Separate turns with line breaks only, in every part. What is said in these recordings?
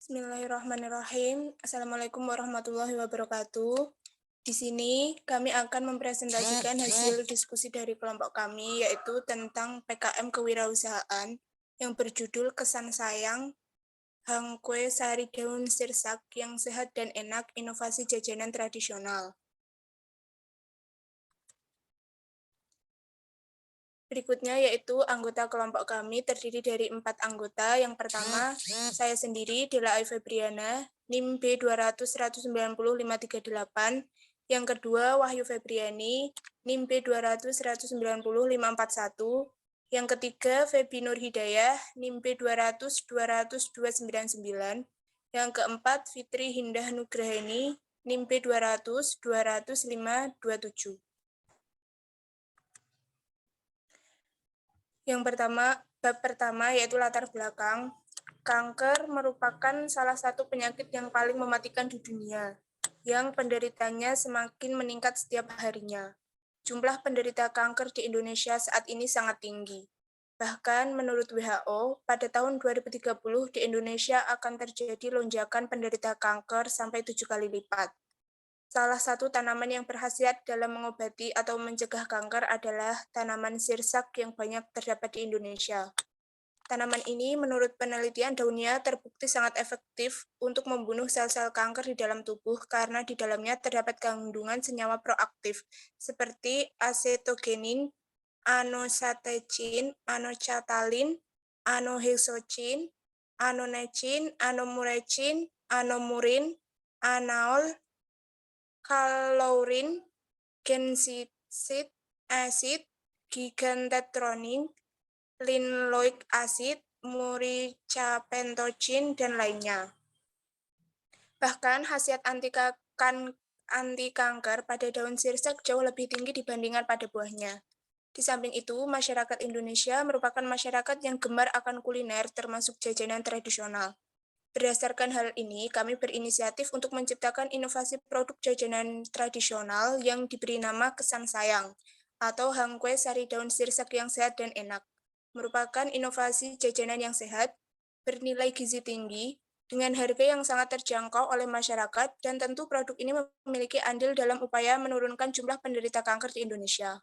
Bismillahirrahmanirrahim. Assalamualaikum warahmatullahi wabarakatuh. Di sini kami akan mempresentasikan hasil diskusi dari kelompok kami, yaitu tentang PKM Kewirausahaan yang berjudul Kesan Sayang, Hangkwe Sari Daun Sirsak yang Sehat dan Enak, Inovasi Jajanan Tradisional. Berikutnya yaitu anggota kelompok kami terdiri dari 4 anggota. Yang pertama, saya sendiri, Dela Ai Febriana, NIM B200190538. Yang kedua, Wahyu Febriani, NIM B200190541. Yang ketiga, Febi Nur Hidayah, NIM B200200299. Yang keempat, Fitri Hindah Nugraheni, NIM B200200527. Yang pertama, bab pertama yaitu latar belakang. Kanker merupakan salah satu penyakit yang paling mematikan di dunia, yang penderitanya semakin meningkat setiap harinya. Jumlah penderita kanker di Indonesia saat ini sangat tinggi. Bahkan menurut WHO, pada tahun 2030 di Indonesia akan terjadi lonjakan penderita kanker sampai 7 kali lipat. Salah satu tanaman yang berkhasiat dalam mengobati atau mencegah kanker adalah tanaman sirsak yang banyak terdapat di Indonesia. Tanaman ini menurut penelitian daunnya terbukti sangat efektif untuk membunuh sel-sel kanker di dalam tubuh karena di dalamnya terdapat kandungan senyawa proaktif seperti acetogenin, anosatecin, anocatalin, anohexocin, anonecin, anomurecin, anomurin, anaol, kalaurin, gensic acid, gigantetronin, linloic acid, muricapentoin, dan lainnya. Bahkan khasiat anti kanker pada daun sirsak jauh lebih tinggi dibandingkan pada buahnya. Di samping itu, masyarakat Indonesia merupakan masyarakat yang gemar akan kuliner termasuk jajanan tradisional. Berdasarkan hal ini, kami berinisiatif untuk menciptakan inovasi produk jajanan tradisional yang diberi nama Kesan Sayang, atau Hangkwe Sari Daun Sirsak yang Sehat dan Enak. Merupakan inovasi jajanan yang sehat, bernilai gizi tinggi, dengan harga yang sangat terjangkau oleh masyarakat, dan tentu produk ini memiliki andil dalam upaya menurunkan jumlah penderita kanker di Indonesia.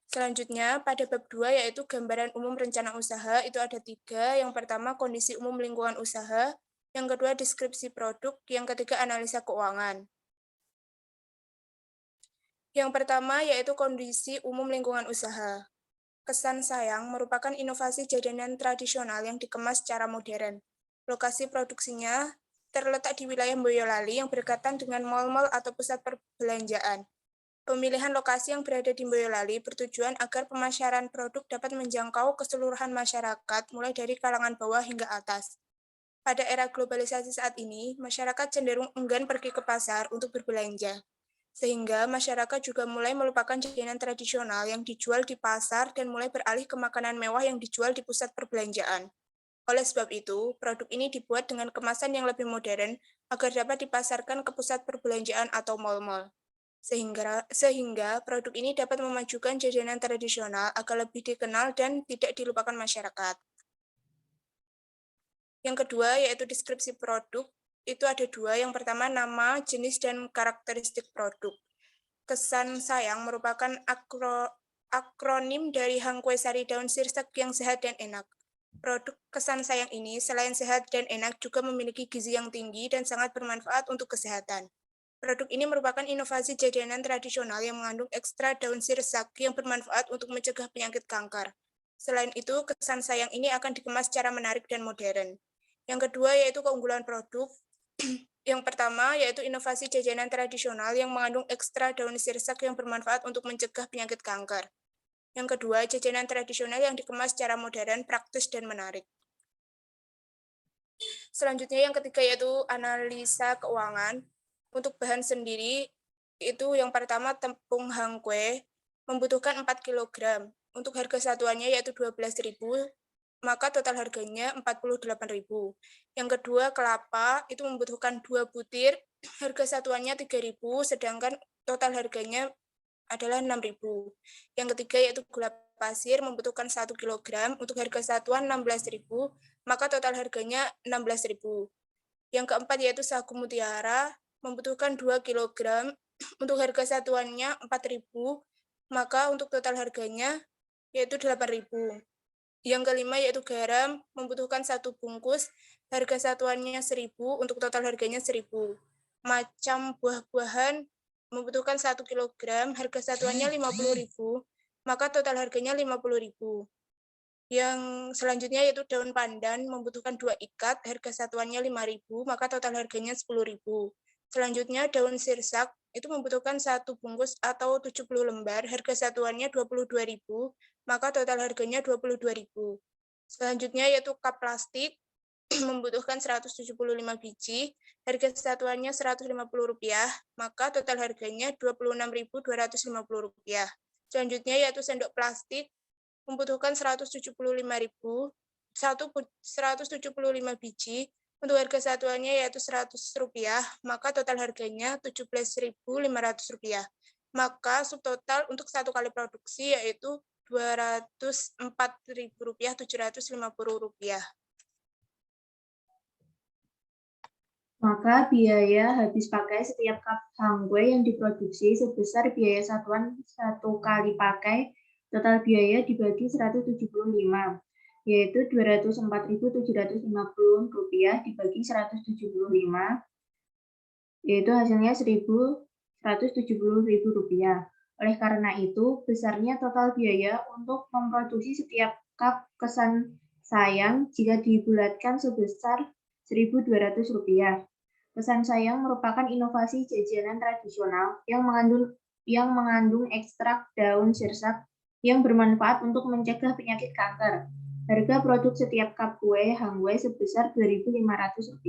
Selanjutnya, pada bab 2 yaitu gambaran umum rencana usaha, itu ada 3. Yang pertama, kondisi umum lingkungan usaha. Yang kedua, deskripsi produk. Yang ketiga, analisa keuangan. Yang pertama, yaitu kondisi umum lingkungan usaha. Kesan Sayang merupakan inovasi jajanan tradisional yang dikemas secara modern. Lokasi produksinya terletak di wilayah Boyolali yang berdekatan dengan mal-mal atau pusat perbelanjaan. Pemilihan lokasi yang berada di Boyolali bertujuan agar pemasaran produk dapat menjangkau keseluruhan masyarakat, mulai dari kalangan bawah hingga atas. Pada era globalisasi saat ini, masyarakat cenderung enggan pergi ke pasar untuk berbelanja, sehingga masyarakat juga mulai melupakan jajanan tradisional yang dijual di pasar dan mulai beralih ke makanan mewah yang dijual di pusat perbelanjaan. Oleh sebab itu, produk ini dibuat dengan kemasan yang lebih modern agar dapat dipasarkan ke pusat perbelanjaan atau mal-mal. Sehingga produk ini dapat memajukan jajanan tradisional agar lebih dikenal dan tidak dilupakan masyarakat. Yang kedua yaitu deskripsi produk, itu ada 2. Yang pertama, nama, jenis, dan karakteristik produk. Kesan Sayang merupakan akronim dari Hangkwe Sari Daun Sirsak yang sehat dan enak. Produk Kesan Sayang ini selain sehat dan enak juga memiliki gizi yang tinggi dan sangat bermanfaat untuk kesehatan. Produk ini merupakan inovasi jajanan tradisional yang mengandung ekstra daun sirsak yang bermanfaat untuk mencegah penyakit kanker. Selain itu, Kesan Sayang ini akan dikemas secara menarik dan modern. Yang kedua yaitu keunggulan produk. Yang pertama yaitu inovasi jajanan tradisional yang mengandung ekstra daun sirsak yang bermanfaat untuk mencegah penyakit kanker. Yang kedua, jajanan tradisional yang dikemas secara modern, praktis, dan menarik. Selanjutnya yang ketiga yaitu analisa keuangan. Untuk bahan sendiri, itu yang pertama tepung hangkwe membutuhkan 4 kg. Untuk harga satuannya yaitu 12.000, maka total harganya 48.000. Yang kedua, kelapa itu membutuhkan 2 butir, harga satuannya 3.000, sedangkan total harganya adalah 6.000. Yang ketiga yaitu gula pasir membutuhkan 1 kg untuk harga satuan 16.000, maka total harganya 16.000. Yang keempat yaitu sagu mutiara membutuhkan 2 kg untuk harga satuannya 4.000, maka untuk total harganya yaitu 8.000. Yang kelima yaitu garam membutuhkan 1 bungkus, harga satuannya 1.000 untuk total harganya 1.000. Macam buah-buahan membutuhkan 1 kg, harga satuannya 50.000, maka total harganya 50.000. Yang selanjutnya yaitu daun pandan membutuhkan 2 ikat, harga satuannya 5.000, maka total harganya 10.000. Selanjutnya daun sirsak itu membutuhkan 1 bungkus atau 70 lembar, harga satuannya 22.000, maka total harganya 22.000. Selanjutnya yaitu cup plastik membutuhkan 175 biji, harga satuannya Rp150, maka total harganya Rp26.250. Selanjutnya yaitu sendok plastik membutuhkan 175 biji, untuk harga satuannya yaitu Rp100, maka total harganya Rp17.500. Maka subtotal untuk satu kali produksi yaitu Rp204.750.
Maka biaya habis pakai setiap cup hangkue yang diproduksi sebesar biaya satuan satu kali pakai, total biaya dibagi 175, yaitu Rp204.750 dibagi 175, yaitu hasilnya Rp1.170.000. Oleh karena itu, besarnya total biaya untuk memproduksi setiap cup kesan sayang jika dibulatkan sebesar Rp1.200. Kesan sayang merupakan inovasi jajanan tradisional yang mengandung ekstrak daun sirsak yang bermanfaat untuk mencegah penyakit kanker. Harga produk setiap cup kue hangkue sebesar Rp2.500.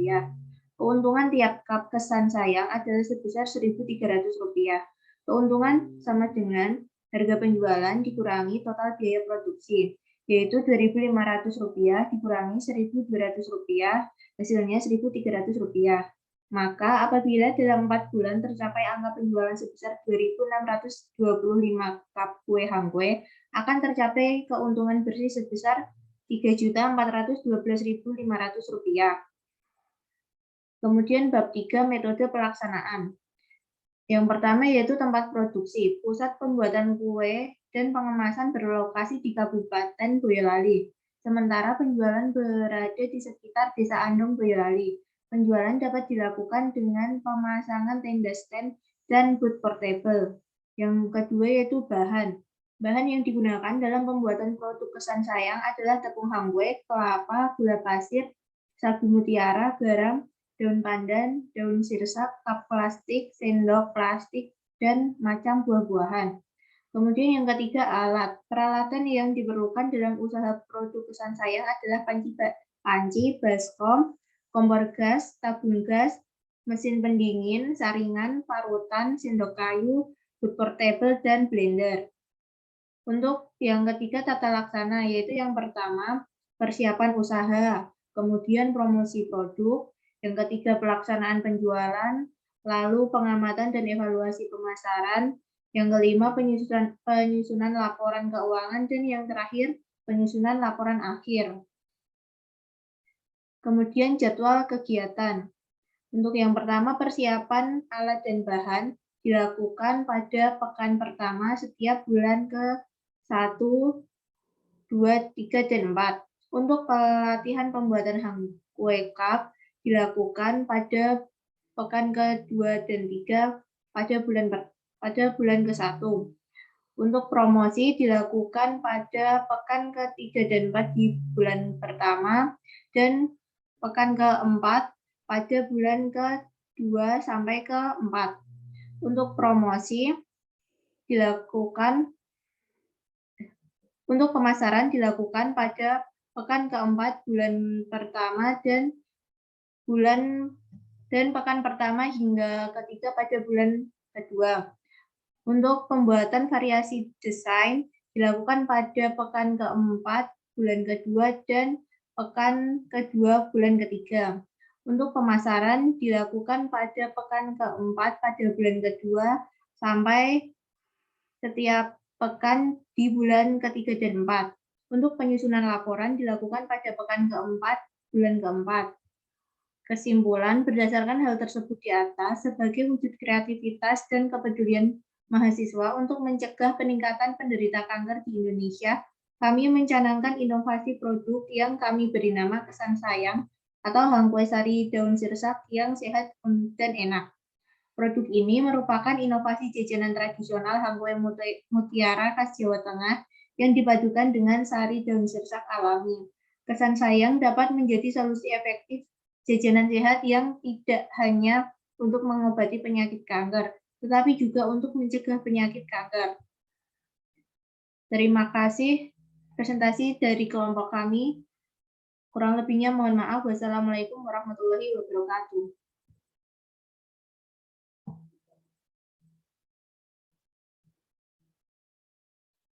Keuntungan tiap cup kesan sayang adalah sebesar Rp1.300. Keuntungan sama dengan harga penjualan dikurangi total biaya produksi, yaitu Rp2.500 dikurangi Rp1.200, hasilnya Rp1.300. Maka apabila dalam 4 bulan tercapai angka penjualan sebesar 2.625 cup kue hangkue, akan tercapai keuntungan bersih sebesar Rp3.412.500. Kemudian bab 3 metode pelaksanaan. Yang pertama yaitu tempat produksi. Pusat pembuatan kue dan pengemasan berlokasi di Kabupaten Boyolali. Sementara penjualan berada di sekitar Desa Andong, Boyolali. Penjualan dapat dilakukan dengan pemasangan tenda stand dan booth portable. Yang kedua yaitu bahan. Bahan yang digunakan dalam pembuatan produk kesan sayang adalah tepung hangkue, kelapa, gula pasir, sagu mutiara, garam, daun pandan, daun sirsak, cup plastik, sendok plastik, dan macam buah-buahan. Kemudian yang ketiga alat. Peralatan yang diperlukan dalam usaha produk kesan sayang adalah panci, baskom, kompor gas, tabung gas, mesin pendingin, saringan, parutan, sendok kayu, booth portable, dan blender. Untuk yang ketiga tata laksana, yaitu yang pertama persiapan usaha, kemudian promosi produk, yang ketiga pelaksanaan penjualan, lalu pengamatan dan evaluasi pemasaran, yang kelima penyusunan laporan keuangan, dan yang terakhir penyusunan laporan akhir. Kemudian jadwal kegiatan. Untuk yang pertama persiapan alat dan bahan dilakukan pada pekan pertama setiap bulan ke-1, 2, 3, dan 4. Untuk pelatihan pembuatan hangkue cup dilakukan pada pekan ke-2 dan 3 pada bulan ke-1. Untuk promosi dilakukan pada pekan ke-3 dan 4 di bulan pertama dan pekan ke-4 pada bulan ke-2 sampai ke-4. Untuk promosi dilakukan untuk pemasaran dilakukan pada pekan ke-4 bulan pertama dan pekan pertama hingga ketiga pada bulan kedua. Untuk pembuatan variasi desain dilakukan pada pekan ke-4 bulan kedua dan pekan kedua bulan ketiga. Untuk pemasaran dilakukan pada pekan ke-4 pada bulan kedua sampai setiap pekan di bulan ketiga dan 4. Untuk penyusunan laporan dilakukan pada pekan keempat, bulan keempat. Kesimpulan, berdasarkan hal tersebut di atas, sebagai wujud kreativitas dan kepedulian mahasiswa untuk mencegah peningkatan penderita kanker di Indonesia, kami mencanangkan inovasi produk yang kami beri nama Kesan Sayang atau hangkue sari daun sirsak yang sehat dan enak. Produk ini merupakan inovasi jajanan tradisional hangkue mutiara khas Jawa Tengah yang dipadukan dengan sari daun sirsak alami. Kesan Sayang dapat menjadi solusi efektif jajanan sehat yang tidak hanya untuk mengobati penyakit kanker, tetapi juga untuk mencegah penyakit kanker. Terima kasih presentasi dari kelompok kami. Kurang lebihnya mohon maaf. Wassalamualaikum warahmatullahi wabarakatuh.